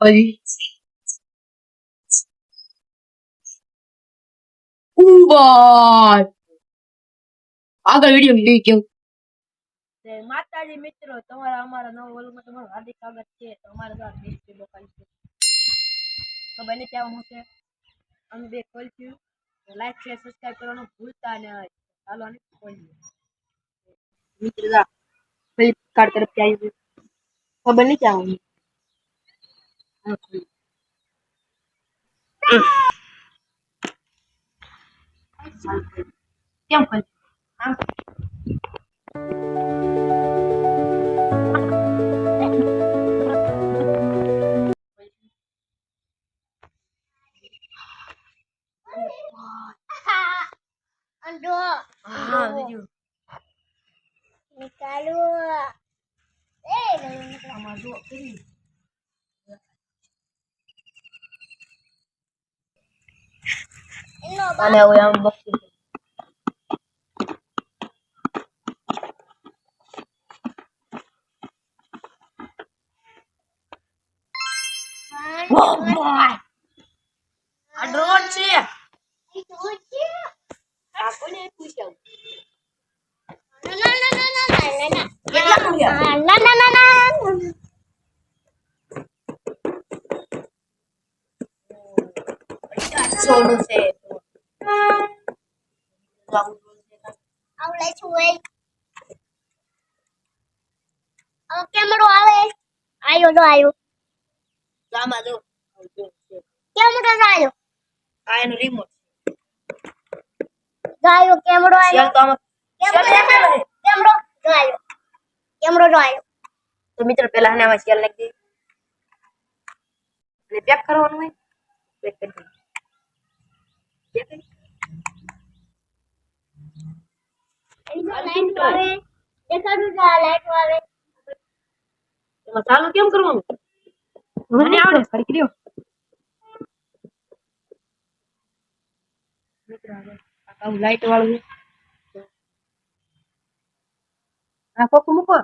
Oi. Boy. આગળ video લઈ ગયો. માતાજી મિત્રો તમારા અમારા નવા વર્ગમાં તમારું હાર્દિક સ્વાગત છે. તો અમારા દ્વારા બેસ્ટ લોકલ છે ખબર નહીં કેવું હું છે અમે બે ખોલશું લાઈક શેર સબસ્ક્રાઇબ કરવાનું ભૂલતા નહીં. ચાલો આને ખોલીએ મિત્રો જા ફ્લિપકાર્ટ તરફથી આવી ખબર નહીં કેવું કેમ ખોલ આમ Ando. હા વિડિયો Nikalo. આમાં જો કરી Ino ba? અને હવે આમ બોક્સિંગ આ ડ્રોન છે Ito uji. આ કોને પૂછ્યું Na na na na na na na na. કેટલા મળ્યા Na na na na. સોનું છે Awalay suway. Ang camera આવે. આયો. આમાં જો Camera આયો. આ એનું રિમોટ આયો camera આયો. ચાલ તો આમાં Camera આયો. તો મિત્રો પહેલા આને આમાં સેલ નાખી દે અને પેક કરવાનું હોય પેક કરી દે લાઈટ આવે. દેખાડું જા લાઈટ આવે. એમાં ચાલુ કેમ કરવાનું મને આવડે ખડી કર્યો મિત્રો આ લાઈટ વાળું આ કોકુ મૂકો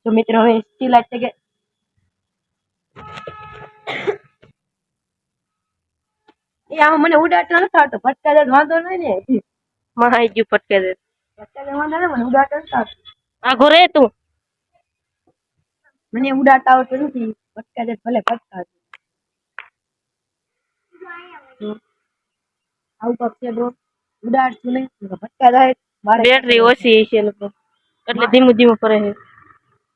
તો મિત્રો હવે સ્ટીલ લાઈટ કે એ આમાં મને ઉડાડતા નથી આવતો ફટકા દે વાંધો નહીં ને માં આવી ગયું ફટકે દે વાંધો નહીં મને ઉડાડતા નથી આવતો આ ઘરે તું મને ઉડાડતા આવતું નથી ફટકા દે ભલે ફટકા આવું પગ છે બ્રો ઉડાડતું નહીં ફટકા જાય બેટરી ઓછી છે લોકો એટલે ધીમું કરે છે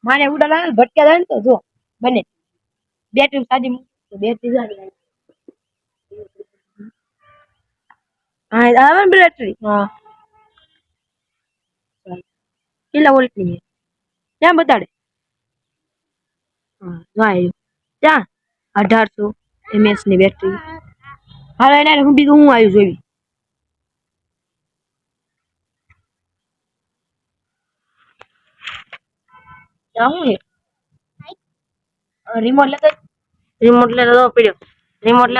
મારે ઉડાડવા ભટકા જાય ને તો જો બને બેટરી સાદી તો બેટરી જાય હા આવે ને બેટરી હા કેટલા વોલ્ટ ની ક્યાં બતાડે હા જો આવ્યું ક્યાં 1800 mAh ની બેટરી હાલ એને હું બીજું હું આવ્યું જોઈ જાઉં રિમોટ લેતો પડ્યો રિમોટ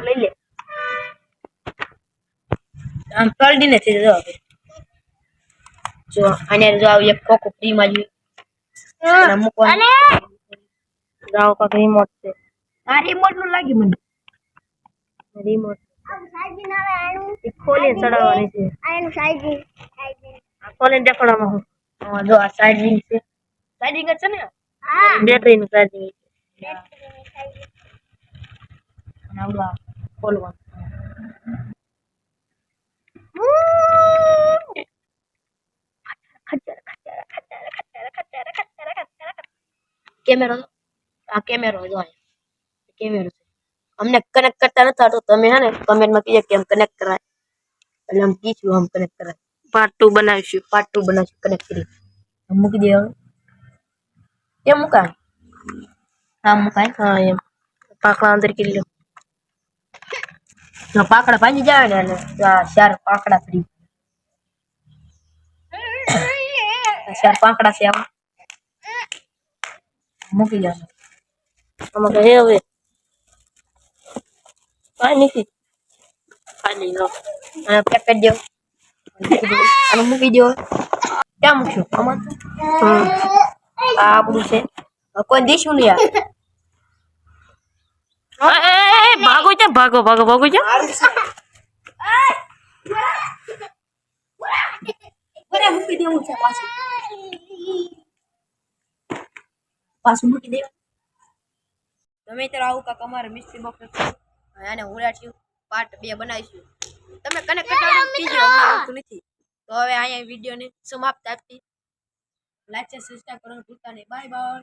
લઈ લે આમ પલડી નથી જો આને જો આવી એક કોકો ફ્રી માં જોઈ મૂકવાનું જાવ કાક રિમોટ છે આ રિમોટ નું લાગી મને રિમોટ સાઈઝ આવે આનું. ખોલીને ચડાવવાની છે આનું સાઈઝ. આ ખોલીને દેખાડવામાં હું જો આ ચાર્જિંગ છે ચાર્જિંગ છે ને હા. બેટરી નું ચાર્જિંગ આવડા ખોલવાનું કેમેરો આ કેમેરો જો કેમેરો છે અમને કનેક્ટ કરતા નથી આવતું તમે હે ને કમેન્ટમાં કહીએ કે એમ કનેક્ટ કરાય એટલે આમ કીધું આમ કનેક્ટ કરાય પાર્ટ 2 બનાવીશું કનેક્ટ કરી મૂકી દે હવે કેમ મુકાય આમ મુકાય હા એમ પાકડા અંદર કરી લો જો પાકડા ભાંગી જાય ને એટલે ચાર પાકડા ફ્રી ચાર પાંકડા છે આમાં મૂકી જાવ આમાં કહે હવે કાંઈ નથી ખાલી લો અને પેક કરી દો અને મૂકી દો ક્યાં મૂકશું આમાં આ આપણું છે કોઈ દીશું નહીં ભાગો છે ભાગો ભાગો ભાગો છે મૂકી દેવું છે પાછું મૂકી દેવું તમે ત્યારે આવું કાંક અમારે મિસ્ત્રી બોક્સ આને ઉડાડ્યું પાર્ટ 2 બનાવીશું તમે કનેક્ટ કરાવવાનું કીજો અમને આવતું નથી તો હવે અહીંયા વિડીયોને સમાપ્ત આપી લાઈક સબસ્ક્રાઇબ કરવાનું ભૂલતા નહીં બાય બાય